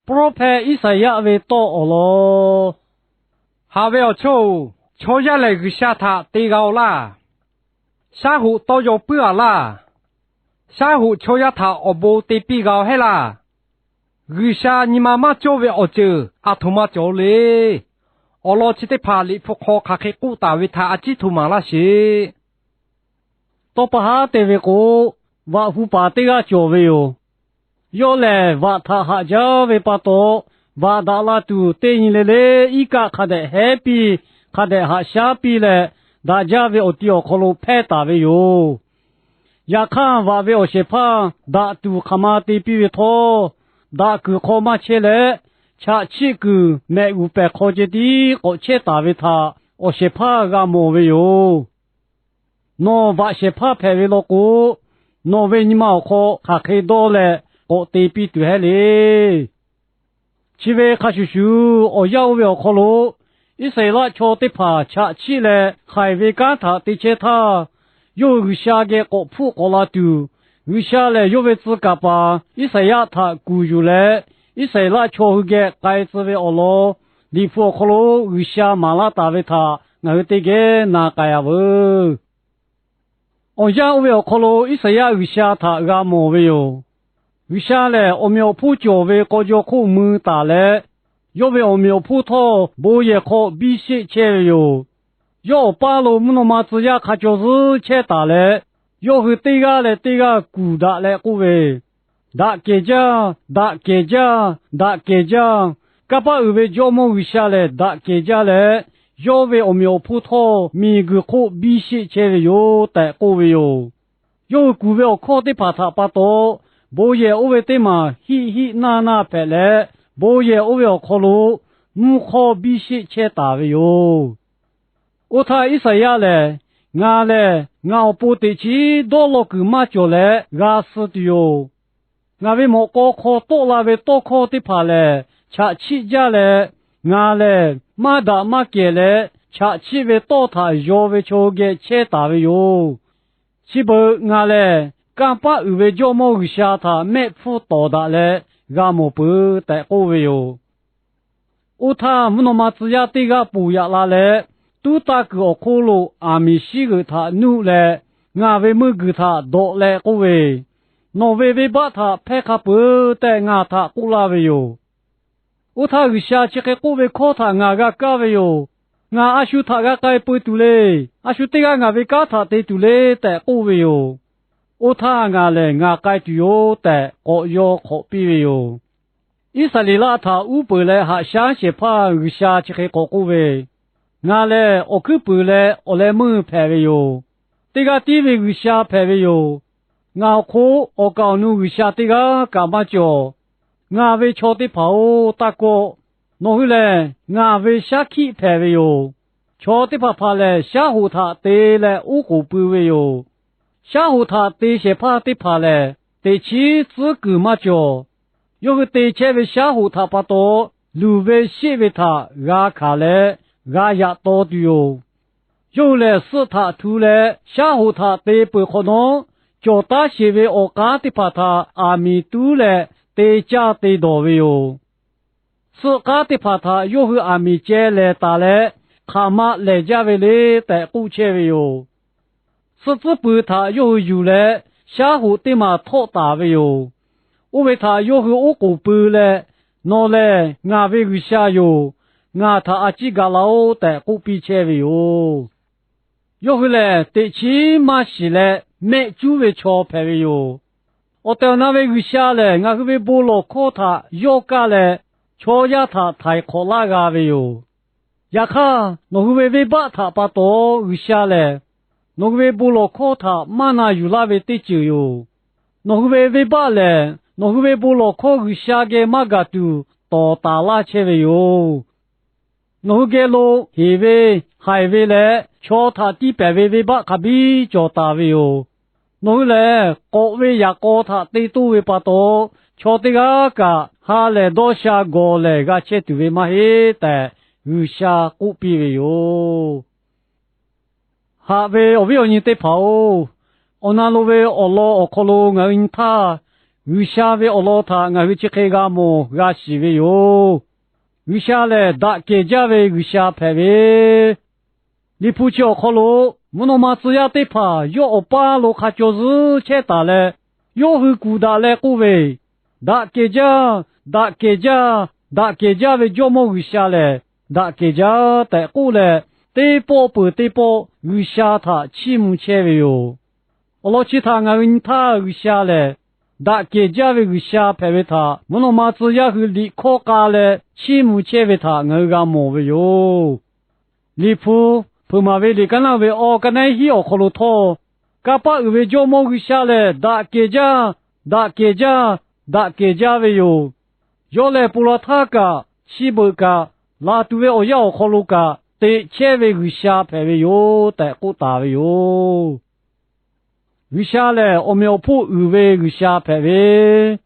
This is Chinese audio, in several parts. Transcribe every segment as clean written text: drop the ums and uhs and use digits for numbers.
prophet 以赛亚为多咯，下为抽下来个下他地高啦，下户都有不啦，下户抽下他我不地比高黑啦，个下你妈妈就为我做，阿图妈就嘞，我老起的爬里复考卡克古大为他阿吉图马拉些，多不下地为个，瓦胡巴地个就为哟。有嘞，瓦他哈家为巴多，瓦达拉图对你嘞，一个看得 happy， 看得哈 happy 嘞，大家为我丢可路拍打为哟。呀看瓦为我些胖，大图看嘛地比为多，大个看嘛切嘞，恰起个买500块钱的，我切打为他，我些胖个么为哟。喏，瓦些胖拍为了个，喏为你嘛可还可以多嘞。我对比对下哩，七位卡叔叔，我要不要考虑？一岁了瞧得怕，恰起来还为干他对切他，有下个我铺过了丢，有下来有位自个吧，一岁呀他雇อยู่来，一岁了瞧个该子为我咯，你铺考虑有下马拉大为他，我对个哪个呀不？我要不要考虑？一岁呀有下他个么为哟？为啥嘞？我们要铺脚位高脚裤门打嘞，要为我们要铺套不也靠必须切哟。要八路木诺马子呀，看就是切打嘞，要和对个嘞对个鼓打嘞各位，打给家，干巴二位脚么为啥嘞？打给家嘞，要为我们要铺套每个靠必须切哟，带各位哟，要股票靠的把它把多。不也我为对嘛，嘻那白嘞，不也我要考虑，不考必须切大位哟。我他一说呀嘞，我不得起多了个嘛叫嘞，俺是的哟。俺为么高考多了为多考的怕嘞，恰起家嘞，俺嘞马达马给嘞，恰起为多他要为求个切大位哟。是不俺嘞？干巴二位叫么个下他没铺到达嘞，俺么不带各位哟。我他们那么只要对个不要拉嘞，都打个苦路，阿米西个他努嘞，俺为么个他多嘞各位，那为把他拍卡不带俺他过来位哟。我他个下去个各位考他俺个干位哟，俺阿叔他个该不读嘞，阿叔对个俺为干他得读嘞带各位哟。我他俺嘞，俺该就有的，我要可比哟。以色列拉他500嘞，还想些怕下去个各位，俺嘞，我去不嘞，我来门排位哟。这个地位下排位哟，俺可我搞弄下这个干嘛叫？俺为瞧的跑大哥，弄回来，俺为下去排位哟。瞧的怕嘞，下户他得来5个不位哟。下午他对些怕的怕嘞，对起自个嘛叫，有个对前为下午他把多，路为写为他俺看嘞，俺也多的哟。有嘞是他图嘞，下午他对不可能，叫大些为我干的怕他阿弥陀嘞，对家对多位哟。是干的怕他有个阿弥姐来打嘞，他妈来家为嘞带过去为哟。是只不他有嘞，下户对嘛讨大位哟。我为他有个我个不嘞，那嘞俺为个下哟，俺他阿几个老带过比切位哟。有个嘞对起码是嘞，没就为瞧排位哟。我到那位个下嘞，俺个为不落考他要干嘞，瞧呀他太考那个位哟。呀看那个为把他把多个下嘞。那个为不落考他，马那有那位得救哟。那个为把嘞，那个为不落考个下个马个都到大拉去位哟。那个路黑位海位嘞，瞧他第8位为把卡比叫大位哟。那个嘞，高位也高他得多位把多，瞧这个哈嘞多下高嘞个切对位嘛黑的，有下古比位哟。哈为我为你得跑，我那路为我老我靠路我因他，为啥为奥罗塔我会去开个么？个西为哟？为啥嘞？大给家为啥排为？你不叫好喽？我那么只要对怕，要我把路卡就是切打嘞，要会顾打嘞各位，大给家为叫么为啥嘞？大给家带过来，对波不对波，为啥他起木切为哟？我老其他我问他为啥嘞？大给家为啥排为他？我那么只要会离考家嘞，起木切为他，我个么为哟？离谱。不嘛为哩，干那为哦，干那些哦，可路头，干巴为叫么为啥嘞？大给家为哟，要来不了他个，西不个，拉都为哦要可路个，对，切为啥排为哟，带过大为哟，为啥嘞？我们要破为啥排为？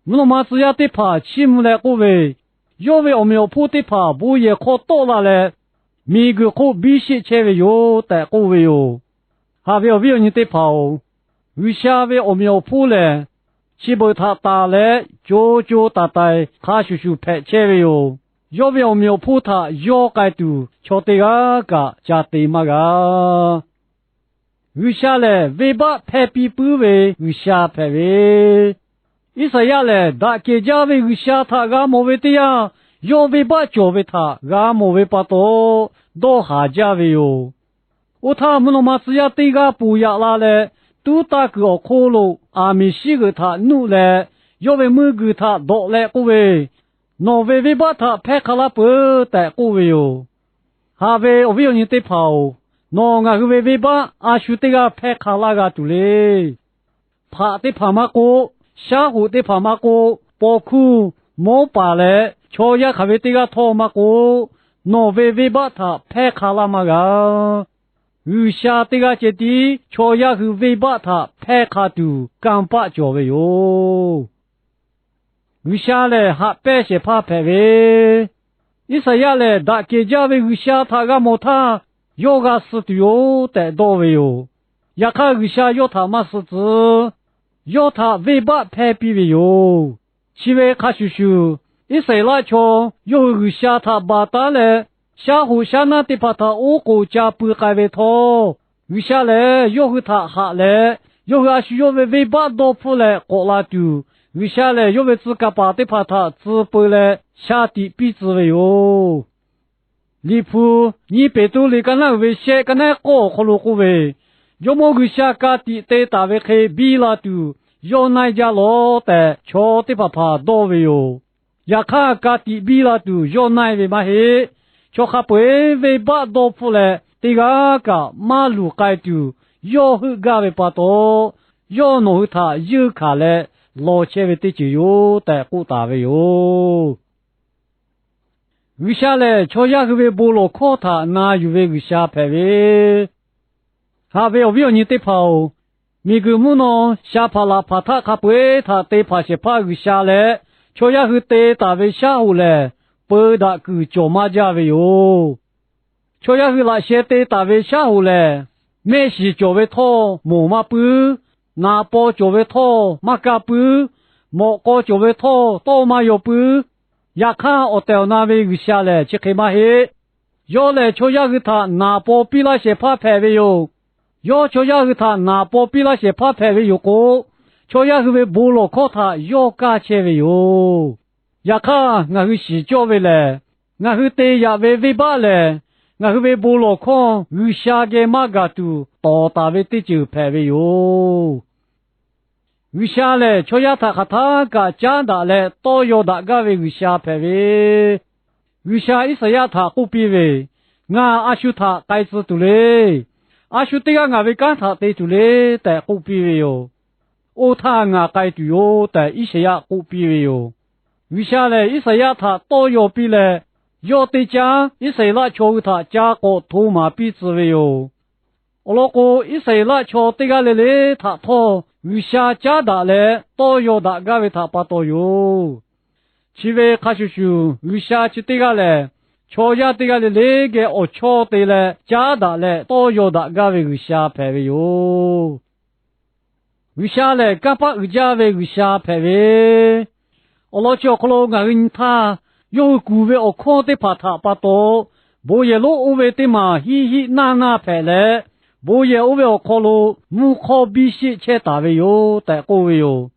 我们嘛只要对怕，起木来过为，要为我们要破对怕，不也可多了嘞？每个可必须切为有带过为有，还为你得跑，为啥为我们要破嘞？岂不他打来就打带，他叔拍切为有，要为我们要破他要该度，瞧得个家对嘛个？为啥嘞？为把拍比不为啥拍为？意思呀嘞，大给家为啥他个没为的呀？要为把教为他，俺莫为把多下家为哟。我他们那么只要对个不要拉嘞，都打个可路，阿米西个他努嘞，要为每个他多来个为，那为把他拍卡拉不带个为哟。哈为我为你得跑，那俺个为把阿叔对个拍卡拉个多嘞，怕得怕嘛个，下午得怕嘛个，包括莫把嘞。瞧呀，还为这个托马哥，挪为把他拍卡拉嘛个，余下这个节地，瞧呀是为把他拍卡住，刚把教为哟。余下嘞还白些怕拍为，一说呀嘞，大家家为余下他个莫他，有个是的哟，带到为哟，也看余下有他嘛是子，有他为把拍比为哟，其为看叔叔。一岁拉桥，有个下他巴达嘞，下湖下那地把他我国家不改为头，有下来有个他下来，有个需要为把多出来过拉丢，有下来有个自个把地把他直播来下地比之为哟。离谱，你别都那个那为写个那个可路个为，有么个下个地对大为开比拉丢，有那家老的瞧地把他多为哟。呀看个地比拉都要奈为嘛嘿，就还不为把多出来，这个马路改丢，要和个为把多，要弄他有卡来，老切为的就有带过大为哟。为啥嘞？瞧呀个为不落靠他，那有为个下排为，还为你得跑，每个木呢下爬拉爬他，还不会他得爬些爬个下来。瞧呀，是对大为下午嘞，不打个叫马家为哟。瞧呀，是那些对大为下午嘞，没事叫为拖木马不，拿包叫为拖马嘎不，莫个叫为拖多马有不。呀看我到那位个下来去开马嘿，要来瞧呀是他拿包比那些怕排为哟，要瞧呀是他拿包比那些怕排为有个。瞧呀是为部落靠他要加钱为哟，呀看我是洗脚为嘞，我是对呀为把嘞，我是为部落靠与下个马嘎都到达为的就排为哟，与下嘞瞧呀他和他个加大嘞都要大个为与下排为，与下一时呀他不比为，我阿叔他该知道嘞，阿叔对个我为干他对住嘞，但不比为哟。我他啊该对哟，但一些呀不比为哟。为啥嘞？一些呀他都要比嘞，要得讲一些那瞧他加个土马比之为哟。我那个一些那瞧得个嘞他拖，为啥加大嘞都要大个为他把多哟。其为看叔叔为啥去得个嘞？瞧呀得个嘞个我瞧得嘞加大嘞都要大个为啥排为哟。为啥嘞？干巴人家为啥排位？我老叫可老人他有古为我看的怕他把多，无也老为的嘛，嘻嘻那排嘞，无也为我看咯，木靠必须切大为哟，带过为哟。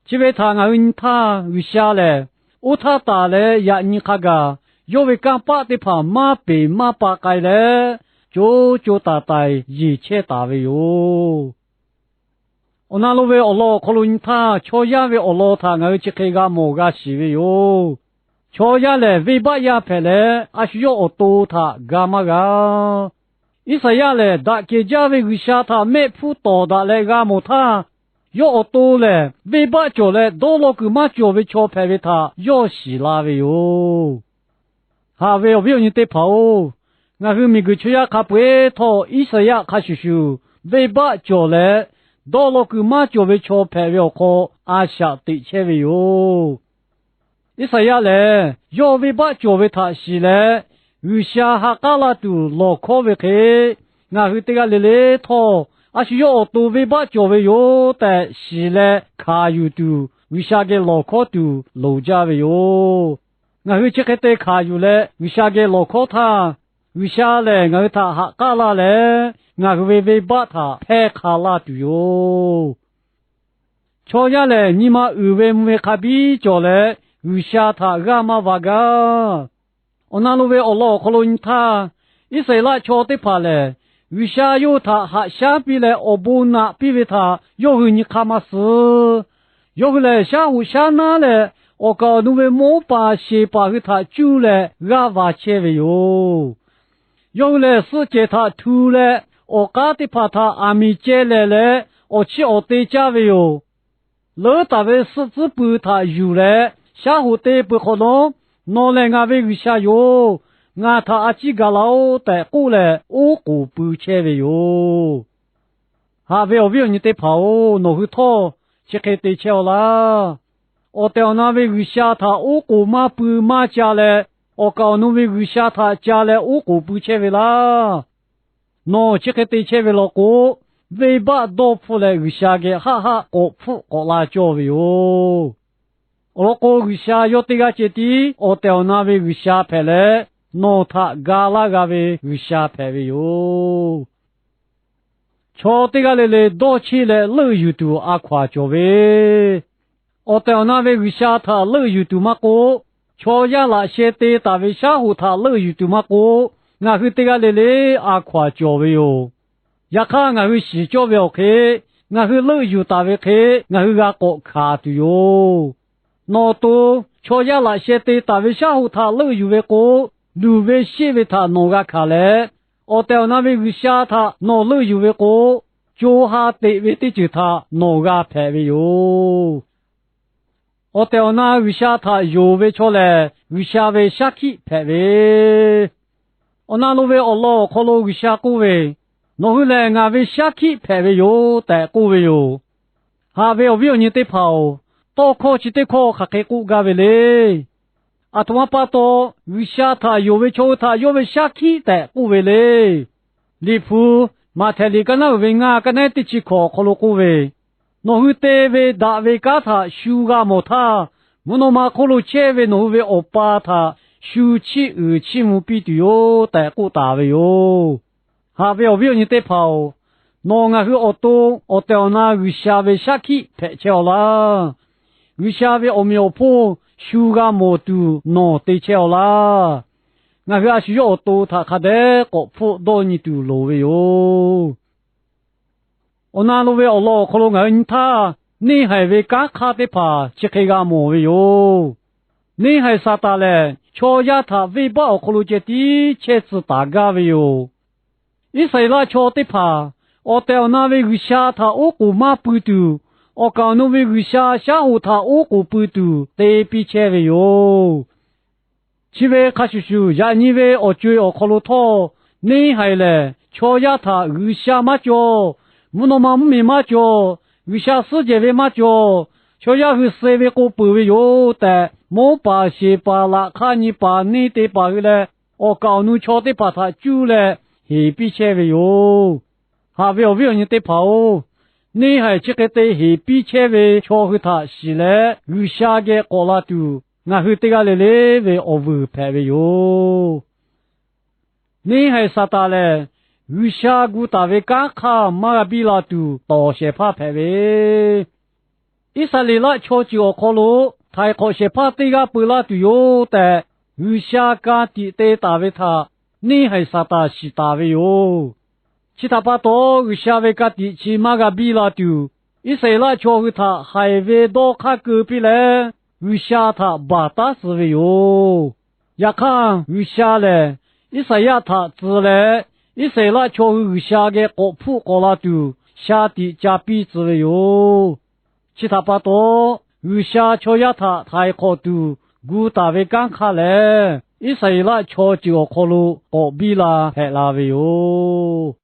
这位他人他为啥嘞？我他打嘞也你看个，有为干巴的怕马背马把盖嘞，就打带一切大为哟。我那路为我老可能他，瞧呀为我老他，我去开个某个西为哟。瞧呀嘞，尾巴也拍嘞，还需要我多他干嘛个？一说呀嘞，大家为为啥他没铺到的来干么他？要我多嘞，尾巴叫嘞，多了个嘛叫为瞧拍为他，要死啦为哟。哈为我不要你得跑，我和每个瞧呀卡不会头，一说呀卡叔叔，尾巴叫嘞。到了个嘛就为瞧排位好，阿下对切位哟。一说呀嘞，要为把就为他是嘞，有下哈嘎拉都老靠为开，俺后这个来来套，阿是要多为把就为哟，但是嘞卡有都，为啥个老靠都老家为哟？俺后这个对卡有嘞，为啥个老靠他？为啥嘞？俺他哈嘎拉嘞？俺为把他拍卡拉的哟，瞧下来你妈为没卡比较嘞，为啥他干嘛哇个？我那路为我老可能他一岁了瞧得怕嘞，为啥有他还下比来我不拿比为他要和你看嘛事？要回来下午下哪嘞？我搞侬为莫把些把和他救来俺娃切为哟，要来世界他吐来。我家的怕他阿米接来嘞，我去我对家位哟。老大位狮子不他有嘞，下午对不可能，拿来俺位有下哟。俺他阿几个老带过来，我过不切位哟。哈位我你得跑，拿去套，去开对桥啦。我到那位有下他，我过嘛不嘛家嘞，我搞那位有下他家嘞，我过不切位啦。喏，这个对前面老哥，尾巴多出来有下个，哈哈，我扑我拉叫位哟。我老哥有下要这个节地，我到那位有下拍嘞，喏他嘎啦个位有下拍位哟。瞧这个来多起来老有多阿夸叫位，我到那位有下他老有多嘛哥，瞧呀那些对大位下户他老有多嘛哥。俺去这个来来阿夸教位哟，也看俺去洗教位去，俺去老有大位去，俺去阿个卡的哟。那都瞧下那些对大位下户他老有位个，路位西位他弄个卡嘞，我到那位去下他弄老有位个，就下对位的就他弄个排位哟。我到那位下他有位出来，位下位下去排位。我那路为我老可路为下过位，那回来俺为下去排位哟，带过位哟，还为我你得跑，多考去得考还开过个位嘞，啊，他妈把多为下他有为求他有为下去带过位嘞，离谱，马太里个那为俺个那得去考可路过位，那回得为大为家他修个么他，我那马可路切为那为我把他。修起二起目标的哟，带过大位哟，还不要你得跑，那俺去我到那个下位下去拍桥啦，个下位我苗坡修个摩托那对桥啦，俺去阿需要到他看得个坡到你都路位哟，我那路位我老可能俺他，你还为干卡的怕，只开个摩位哟，你还啥大嘞？瞧呀，他尾巴可路接的茄子大个位哟，一岁了瞧的怕，我到那位有下他我姑妈不读，我讲那位有下午他我姑不读，得比切位哟。这位卡叔叔，呀你位我追我可路头，你还嘞？瞧呀，他有下嘛叫，我那么没嘛叫，有下世界位嘛叫。瞧呀，是谁为个不为有的，莫把些把啦，看你把你的把回来，我搞你瞧的把他救了，何必切为有？还为你得跑，你还这个对是比切为巧和他是嘞，有下个过拉度，俺和这个嘞嘞为我为排为哟。你还啥大嘞？有下个大为刚卡马个比拉度，多些怕排为。一三里拉巧就考路，太可些怕这个不拉度哟的，有下个地对大为他，你还啥大是大为哟。其他巴多有下位个地起马个比拉丢，一谁拉巧和他还为多看隔壁嘞，有下他巴达是为哟，也看有下嘞，一谁呀他子嘞，一谁拉巧和有下个国铺国拉丢，下地加比子为哟，其他巴多有下巧呀他太可丢，古大为刚看嘞，一谁拉巧就可路国比拉还拉为哟。